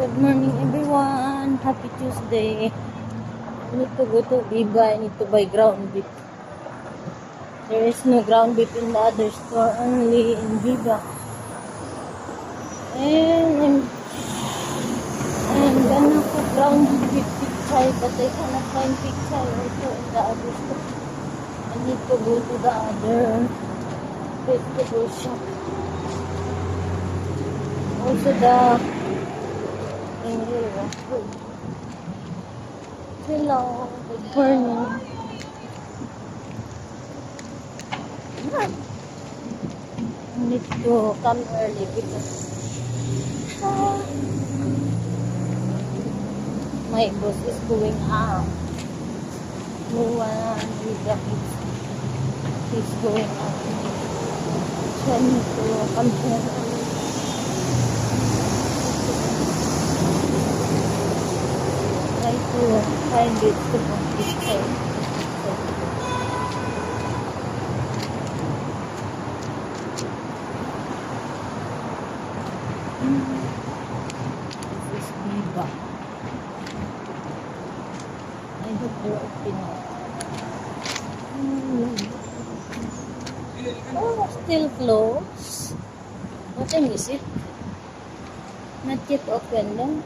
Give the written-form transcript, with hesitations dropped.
Good morning, everyone. Happy Tuesday. I need to go to Viva. I need to buy ground beef. There is no ground beef in the other store, only in Viva. And I'm gonna cook ground beef pichay, but I cannot find pichay also in the other store. I need to go to the other vegetable shop. Also the hello, good morning. I need to come early because my boss is going out. No one with the kids. He's going out. So I need to come here early. Try to find it to this time. This is Viva. I hope they're open. Oh, still closed. What time is it? Not yet open, no?